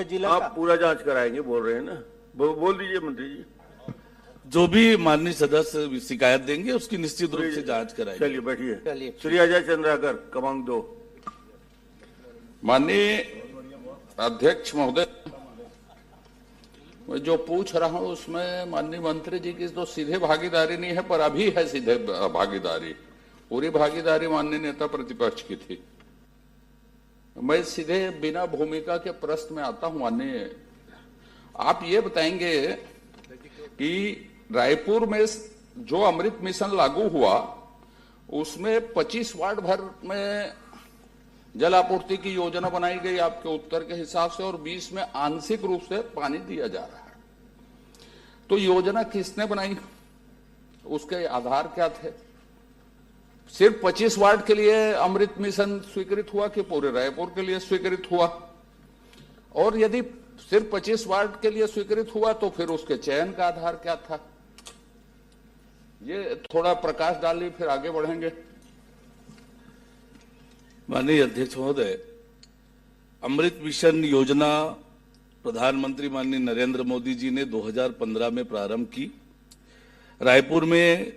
जिला आप पूरा जांच कराएंगे बोल रहे हैं ना, बोल दीजिए मंत्री जी। जो भी माननीय सदस्य शिकायत देंगे उसकी निश्चित रूप से जांच कराएंगे। चलिए बैठिए। चलिए। श्री अजय चंद्राकर क्रमांक 2। माननीय अध्यक्ष महोदय, मैं जो पूछ रहा हूं उसमें माननीय मंत्री जी की तो सीधे भागीदारी नहीं है, पर अभी है सीधे भागीदारी। पूरी भागीदारी माननीय नेता प्रतिपक्ष की थी। मैं सीधे बिना भूमिका के प्रश्न में आता हूं। माननीय, आप ये बताएंगे कि रायपुर में जो अमृत मिशन लागू हुआ उसमें 25 वार्ड भर में जल आपूर्ति की योजना बनाई गई आपके उत्तर के हिसाब से, और 20 में आंशिक रूप से पानी दिया जा रहा है। तो योजना किसने बनाई, उसके आधार क्या थे? सिर्फ 25 वार्ड के लिए अमृत मिशन स्वीकृत हुआ कि पूरे रायपुर के लिए स्वीकृत हुआ? और यदि सिर्फ 25 वार्ड के लिए स्वीकृत हुआ तो फिर उसके चयन का आधार क्या था? ये थोड़ा प्रकाश डालिए, फिर आगे बढ़ेंगे। माननीय अध्यक्ष महोदय, अमृत मिशन योजना प्रधानमंत्री माननीय नरेंद्र मोदी जी ने 2015 में प्रारंभ की। रायपुर में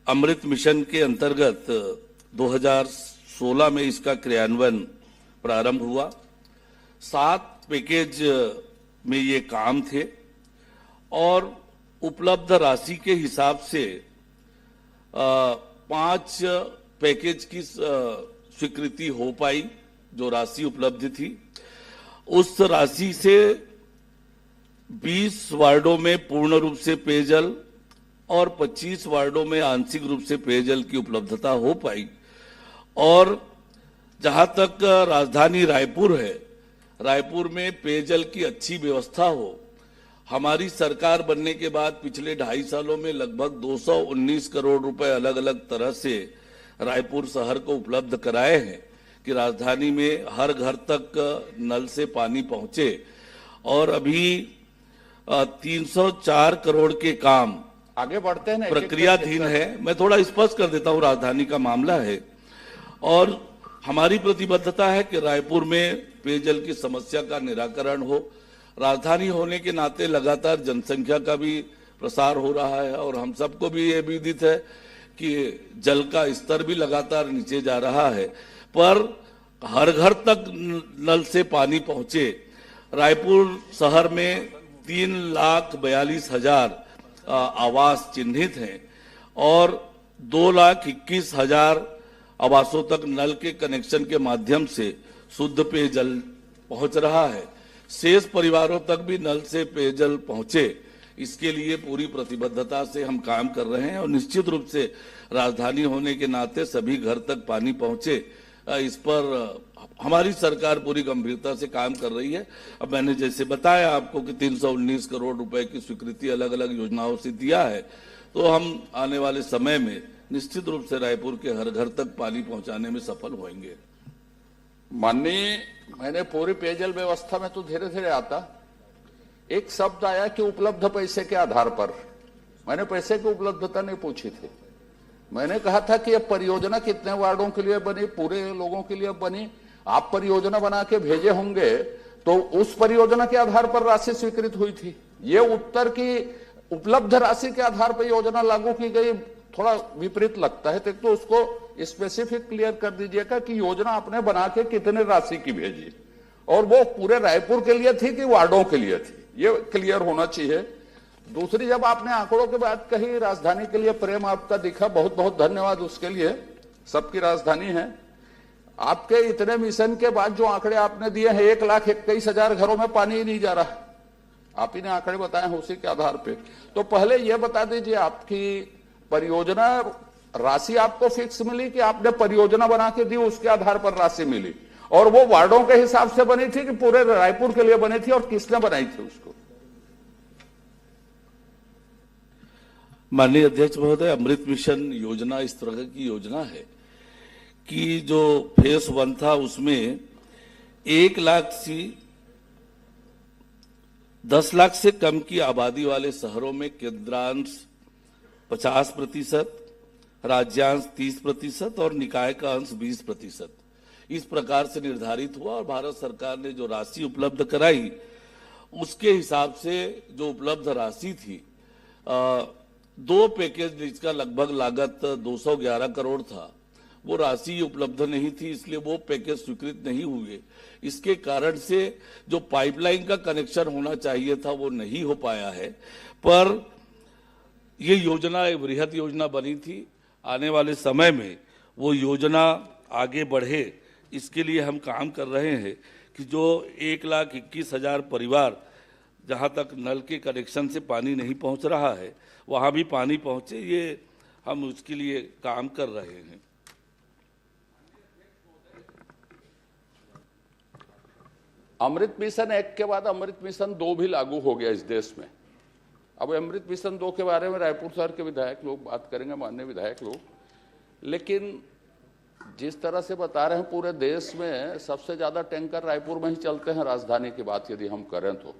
अमृत मिशन के अंतर्गत 2016 में इसका क्रियान्वयन प्रारंभ हुआ। 7 पैकेज में ये काम थे और उपलब्ध राशि के हिसाब से 5 पैकेज की स्वीकृति हो पाई। जो राशि उपलब्ध थी उस राशि से 20 वार्डों में पूर्ण रूप से पेयजल और 25 वार्डों में आंशिक रूप से पेयजल की उपलब्धता हो पाई। और जहां तक राजधानी रायपुर है, रायपुर में पेयजल की अच्छी व्यवस्था हो। हमारी सरकार बनने के बाद पिछले 2.5 सालों में लगभग 219 करोड़ रुपए अलग अलग तरह से रायपुर शहर को उपलब्ध कराए हैं कि राजधानी में हर घर तक नल से पानी पहुंचे। और अभी 304 करोड़ के काम आगे बढ़ते हैं, प्रक्रियाधीन है। मैं थोड़ा स्पष्ट कर देता हूं, राजधानी का मामला है और हमारी प्रतिबद्धता है कि रायपुर में पेयजल की समस्या का निराकरण हो। राजधानी होने के नाते लगातार जनसंख्या का भी प्रसार हो रहा है और हम सबको भी ये विदित है कि जल का स्तर भी लगातार नीचे जा रहा है, पर हर घर तक नल से पानी पहुंचे। रायपुर शहर में 3,42,000 आवास चिन्हित हैं और 2,21,000 आवासों तक नल के कनेक्शन के माध्यम से शुद्ध पेयजल पहुंच रहा है। शेष परिवारों तक भी नल से पेयजल पहुंचे, इसके लिए पूरी प्रतिबद्धता से हम काम कर रहे हैं और निश्चित रूप से राजधानी होने के नाते सभी घर तक पानी पहुंचे, इस पर हमारी सरकार पूरी गंभीरता से काम कर रही है। अब मैंने जैसे बताया आपको कि 319 करोड़ रुपए की स्वीकृति अलग अलग योजनाओं से दिया है, तो हम आने वाले समय में निश्चित रूप से रायपुर के हर घर तक पानी पहुंचाने में सफल होंगे। माननीय, मैंने पूरी पेयजल व्यवस्था में तो धीरे धीरे आता, एक शब्द आया कि उपलब्ध पैसे के आधार पर। मैंने पैसे की उपलब्धता नहीं पूछी थी। मैंने कहा था कि यह परियोजना कितने वार्डों के लिए बनी, पूरे लोगों के लिए बनी। आप परियोजना बना के भेजे होंगे तो उस परियोजना के आधार पर राशि स्वीकृत हुई थी। ये उत्तर की उपलब्ध राशि के आधार पर योजना लागू की गई, थोड़ा विपरीत लगता है। तो उसको स्पेसिफिक क्लियर कर दीजिएगा कि योजना आपने बना के कितने राशि की भेजी और वो पूरे रायपुर के लिए थी कि वार्डों के लिए थी, ये क्लियर होना चाहिए। दूसरी, जब आपने आंकड़ों की बात कही, राजधानी के लिए प्रेम आपका दिखा, बहुत बहुत धन्यवाद उसके लिए। सबकी राजधानी है। आपके इतने मिशन के बाद जो आंकड़े आपने दिए हैं, 1,21,000 घरों में पानी ही नहीं जा रहा है। आप ही ने आंकड़े बताए हैं उसी के आधार पे। तो पहले यह बता दीजिए, आपकी परियोजना राशि आपको फिक्स मिली कि आपने परियोजना बना के दी उसके आधार पर राशि मिली, और वो वार्डों के हिसाब से बनी थी कि पूरे रायपुर के लिए बनी थी, और किसने बनाई थी उसको? माननीय अध्यक्ष महोदय, अमृत मिशन योजना इस तरह की योजना है कि जो फेज 1 था उसमें 1 लाख से 10 लाख से कम की आबादी वाले शहरों में केंद्रांश 50%, राज्यांश 30% और निकाय का अंश 20%, इस प्रकार से निर्धारित हुआ और भारत सरकार ने जो राशि उपलब्ध कराई उसके हिसाब से जो उपलब्ध राशि थी, 2 पैकेज जिसका लगभग लागत 211 करोड़ था, वो राशि उपलब्ध नहीं थी, इसलिए वो पैकेज स्वीकृत नहीं हुए। इसके कारण से जो पाइपलाइन का कनेक्शन होना चाहिए था वो नहीं हो पाया है। पर ये योजना एक बृहद योजना बनी थी, आने वाले समय में वो योजना आगे बढ़े, इसके लिए हम काम कर रहे हैं कि जो 1,21,000 परिवार जहां तक नल के कनेक्शन से पानी नहीं पहुंच रहा है वहां भी पानी पहुंचे, ये हम उसके लिए काम कर रहे हैं। अमृत मिशन 1 के बाद अमृत मिशन 2 भी लागू हो गया इस देश में। अब अमृत मिशन 2 के बारे में रायपुर शहर के विधायक लोग बात करेंगे, माननीय विधायक लोग, लेकिन जिस तरह से बता रहे हैं पूरे देश में सबसे ज्यादा टैंकर रायपुर में ही चलते हैं, राजधानी की बात यदि हम करें तो।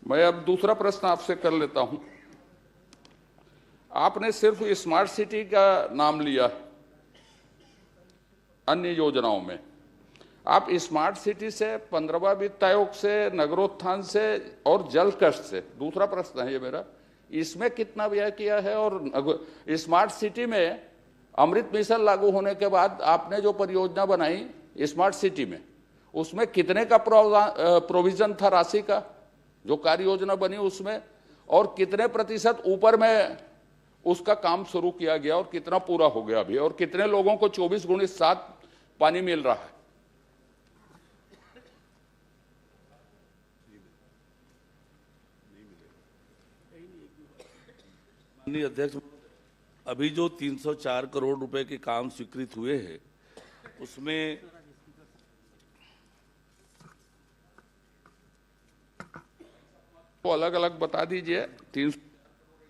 मैं अब दूसरा प्रश्न आपसे कर लेता हूं। आपने सिर्फ स्मार्ट सिटी का नाम लिया अन्य योजनाओं में। आप स्मार्ट सिटी से 15वां वित्त आयोग से, नगरोत्थान से और जल कष्ट से, दूसरा प्रश्न है ये मेरा, इसमें कितना व्यय किया है? और स्मार्ट सिटी में अमृत मिशन लागू होने के बाद आपने जो परियोजना बनाई स्मार्ट सिटी में, उसमें कितने का प्रोविजन था राशि का, जो कार्य योजना बनी उसमें, और कितने प्रतिशत ऊपर में उसका काम शुरू किया गया और कितना पूरा हो गया अभी, और कितने लोगों को 24x7 पानी मिल रहा है? माननीय अध्यक्ष, अभी जो 304 करोड़ रुपए के काम स्वीकृत हुए हैं उसमें तो अलग अलग बता दीजिए। 300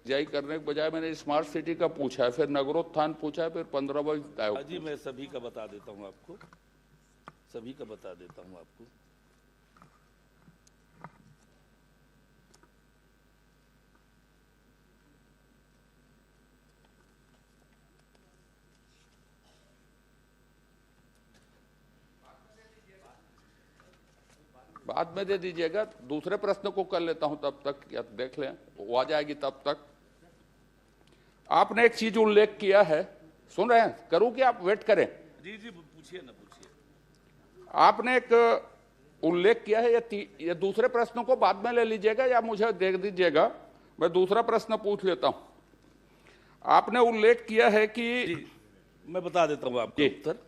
जाई करने के बजाय मैंने स्मार्ट सिटी का पूछा है, फिर नगरोत्थान पूछा है, फिर 15वां वित्त आयोग। जी मैं सभी का बता देता हूं आपको, सभी का बता देता हूं आपको। बाद में दे दीजिएगा, दूसरे प्रश्न को कर लेता हूं तब तक, या देख लें वो आ जाएगी तब तक। आपने एक चीज उल्लेख किया है, सुन रहे हैं, करूं कि आप वेट करें? जी जी पूछिए ना, पूछिए। आपने एक उल्लेख किया है, ये दूसरे प्रश्नों को बाद में ले लीजिएगा या मुझे दे दीजिएगा, मैं दूसरा प्रश्न पूछ लेता हूं। आपने उल्लेख किया है कि, मैं बता देता हूं आपको उत्तर।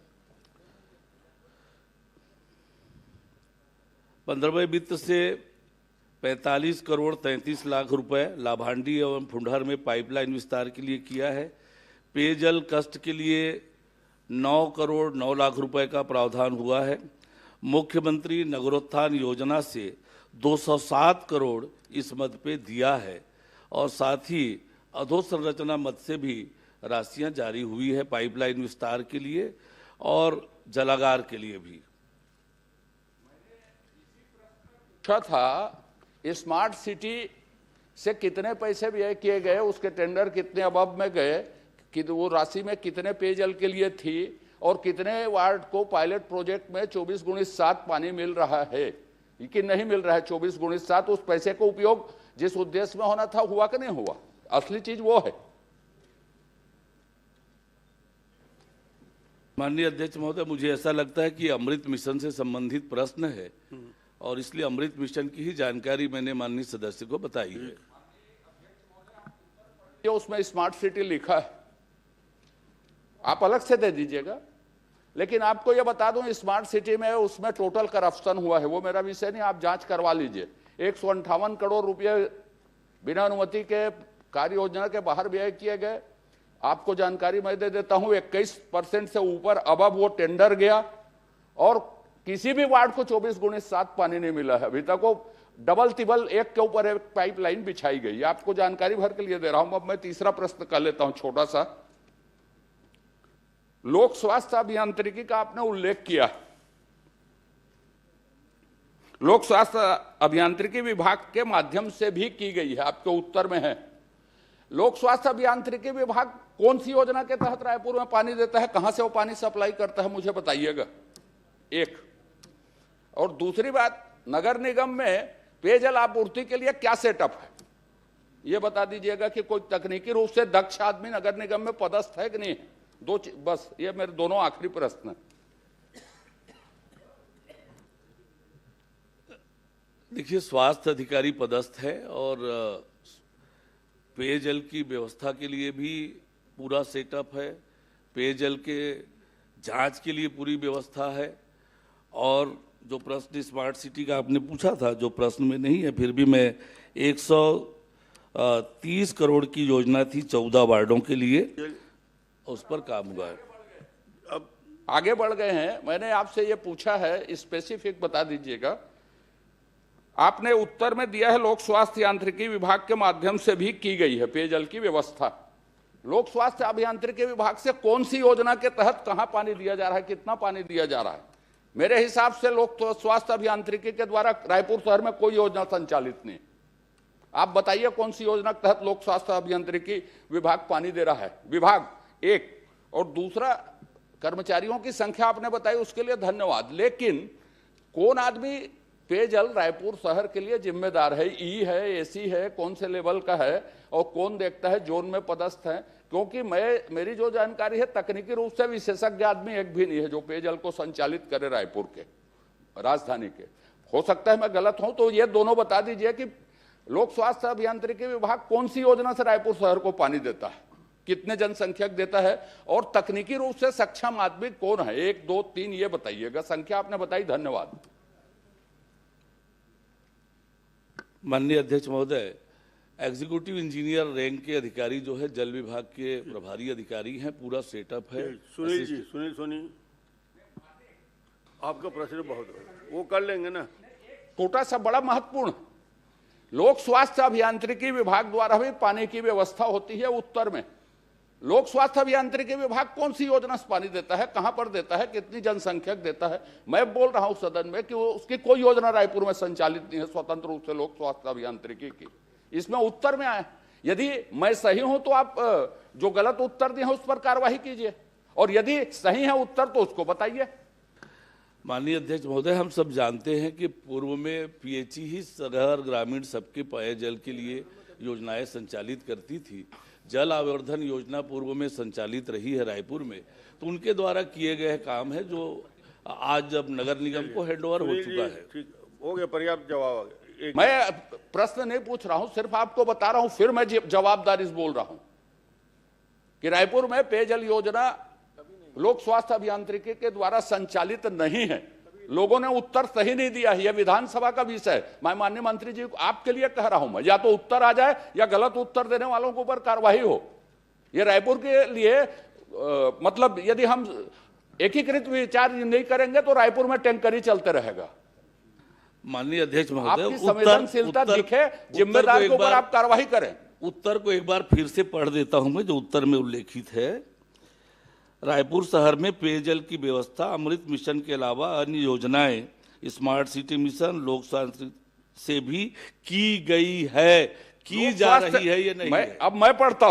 15वें वित्त से 45 करोड़ 33 लाख रुपए लाभांडी एवं फुंडहर में पाइपलाइन विस्तार के लिए किया है। पेयजल कष्ट के लिए 9 करोड़ 9 लाख रुपए का प्रावधान हुआ है। मुख्यमंत्री नगरोत्थान योजना से 207 करोड़ इस मद पे दिया है और साथ ही अधोसंरचना मद से भी राशियां जारी हुई है पाइपलाइन विस्तार के लिए और जलागार के लिए भी। था स्मार्ट सिटी से कितने पैसे व्यय किए गए, उसके टेंडर कितने अबव में गए, कि वो राशि में कितने पेयजल के लिए थी और कितने वार्ड को पायलट प्रोजेक्ट में 24x7 पानी मिल रहा है कि नहीं मिल रहा है 24x7, उस पैसे को उपयोग जिस उद्देश्य में होना था हुआ कि नहीं हुआ? असली चीज वो है। माननीय अध्यक्ष महोदय, मुझे ऐसा लगता है कि अमृत मिशन से संबंधित प्रश्न है और इसलिए अमृत मिशन की ही जानकारी मैंने माननीय सदस्य को बताई है। जो उसमें स्मार्ट सिटी लिखा है आप अलग से दे दीजिएगा, लेकिन आपको यह बता दूं स्मार्ट सिटी में उसमें टोटल करप्शन हुआ है, वो मेरा विषय नहीं, आप जांच करवा लीजिए। 158 करोड़ रुपए बिना अनुमति के कार्य योजना के बाहर व्यय किए गए। आपको जानकारी मैं दे देता हूं, 21% से ऊपर अबव वो टेंडर गया और किसी भी वार्ड को 24x7 पानी नहीं मिला है अभी तक। वो डबल तिबल एक के ऊपर एक पाइपलाइन बिछाई गई। आपको जानकारी भर के लिए दे रहा हूं। अब मैं तीसरा प्रश्न कर लेता हूं छोटा सा। लोक स्वास्थ्य अभियांत्रिकी का आपने उल्लेख किया। लोक स्वास्थ्य अभियांत्रिकी विभाग के माध्यम से भी की गई है, आपके उत्तर में है। लोक स्वास्थ्य अभियांत्रिकी विभाग कौन सी योजना के तहत रायपुर में पानी देता है, कहां से वो पानी सप्लाई करता है, मुझे बताइएगा। एक और दूसरी बात, नगर निगम में पेयजल आपूर्ति के लिए क्या सेटअप है, ये बता दीजिएगा कि कोई तकनीकी रूप से दक्ष आदमी नगर निगम में पदस्थ है कि नहीं है। बस ये मेरे दोनों आखिरी प्रश्न है। देखिए, स्वास्थ्य अधिकारी पदस्थ है और पेयजल की व्यवस्था के लिए भी पूरा सेटअप है, पेयजल के जांच के लिए पूरी व्यवस्था है। और जो प्रश्न स्मार्ट सिटी का आपने पूछा था, जो प्रश्न में नहीं है, फिर भी मैं 130 करोड़ की योजना थी 14 वार्डों के लिए, उस पर काम हुआ है। अब आगे बढ़ गए हैं। मैंने आपसे ये पूछा है, स्पेसिफिक बता दीजिएगा। आपने उत्तर में दिया है लोक स्वास्थ्य यांत्रिकी विभाग के माध्यम से भी की गई है पेयजल की व्यवस्था। लोक स्वास्थ्य अभियांत्रिकी विभाग से कौन सी योजना के तहत कहां पानी दिया जा रहा है, कितना पानी दिया जा रहा है? मेरे हिसाब से लोक स्वास्थ्य अभियांत्रिकी के द्वारा रायपुर शहर में कोई योजना संचालित नहीं। आप बताइए कौन सी योजना के तहत लोक स्वास्थ्य अभियांत्रिकी विभाग पानी दे रहा है? विभाग एक। और दूसरा, कर्मचारियों की संख्या आपने बताई, उसके लिए धन्यवाद। लेकिन कौन आदमी पेयजल रायपुर शहर के लिए जिम्मेदार है? ई है, एसी है, कौन से लेवल का है और कौन देखता है, जोन में पदस्थ है? क्योंकि मेरी जो जानकारी है, तकनीकी रूप से विशेषज्ञ आदमी एक भी नहीं है जो पेयजल को संचालित करे रायपुर के, राजधानी के। हो सकता है मैं गलत हूं, तो ये दोनों बता दीजिए कि लोक स्वास्थ्य अभियांत्रिकी विभाग कौन सी योजना से रायपुर शहर को पानी देता है, कितने जनसंख्यक देता है और तकनीकी रूप से सक्षम आदमी कौन है? 1, 2, 3 ये बताइएगा। संख्या आपने बताई, धन्यवाद। माननीय अध्यक्ष महोदय, एग्जीक्यूटिव इंजीनियर रैंक के अधिकारी जो है जल विभाग के प्रभारी अधिकारी हैं, पूरा सेटअप है। सुनील जी, सुनील आपका प्रश्न बहुत है, वो कर लेंगे ना। छोटा सा बड़ा महत्वपूर्ण, लोक स्वास्थ्य अभियांत्रिकी विभाग द्वारा भी पानी की व्यवस्था होती है उत्तर में। लोक स्वास्थ्य अभियांत्रिकी विभाग कौन सी योजना से पानी देता है, कहां पर देता है, कितनी जनसंख्यक देता है? मैं बोल रहा हूं सदन में कि उसकी कोई योजना रायपुर में संचालित नहीं है स्वतंत्र रूप से लोक स्वास्थ्य अभियांत्रिकी की। इसमें उत्तर में आए। यदि मैं सही हूं तो आप जो गलत उत्तर दिए हैं उस पर कार्रवाई कीजिए, और यदि सही है उत्तर तो उसको बताइए। माननीय अध्यक्ष महोदय, हम सब जानते हैं कि पूर्व में पीएचई ही शहर ग्रामीण सबके पेयजल के लिए योजनाएं संचालित करती थी। जल आवर्धन योजना पूर्व में संचालित रही है रायपुर में, तो उनके द्वारा किए गए काम है जो आज जब नगर निगम को हैंडओवर हो चुका है। ठीक हो गया, पर्याप्त जवाब आ गया। मैं प्रश्न नहीं पूछ रहा हूं, सिर्फ आपको बता रहा हूं, फिर मैं जवाबदारी से बोल रहा हूं कि रायपुर में पेयजल योजना लोक स्वास्थ्य अभियांत्रिकी के द्वारा संचालित नहीं है। लोगों ने उत्तर सही नहीं दिया है, यह विधानसभा का विषय है। मैं माननीय मंत्री जी आपके लिए कह रहा हूं, मैं या तो उत्तर आ जाए या गलत उत्तर देने वालों के ऊपर कार्रवाई हो। यह रायपुर के लिए मतलब यदि हम एकीकृत विचार नहीं करेंगे तो रायपुर में टैंकर ही चलते रहेगा। माननीय अध्यक्ष महोदय, आपकी संवेदनशीलता दिखे, जिम्मेदार के ऊपर आप कार्रवाई करें। उत्तर को एक बार फिर से पढ़ देता हूं मैं, जो उत्तर में उल्लेखित है। रायपुर शहर में पेयजल की व्यवस्था अमृत मिशन के अलावा अन्य योजनाएं स्मार्ट सिटी मिशन लोक स्वास्थ्य से भी की गई है, की जा रही है, ये नहीं है। अब मैं पढ़ता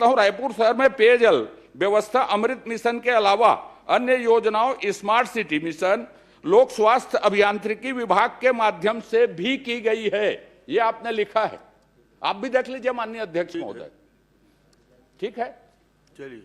हूं, रायपुर शहर में पेयजल व्यवस्था अमृत मिशन के अलावा अन्य योजनाओं स्मार्ट सिटी मिशन लोक स्वास्थ्य अभियांत्रिकी विभाग के माध्यम से भी की गई है, ये आपने लिखा है। आप भी देख लीजिए माननीय अध्यक्ष महोदय। ठीक है, चलिए।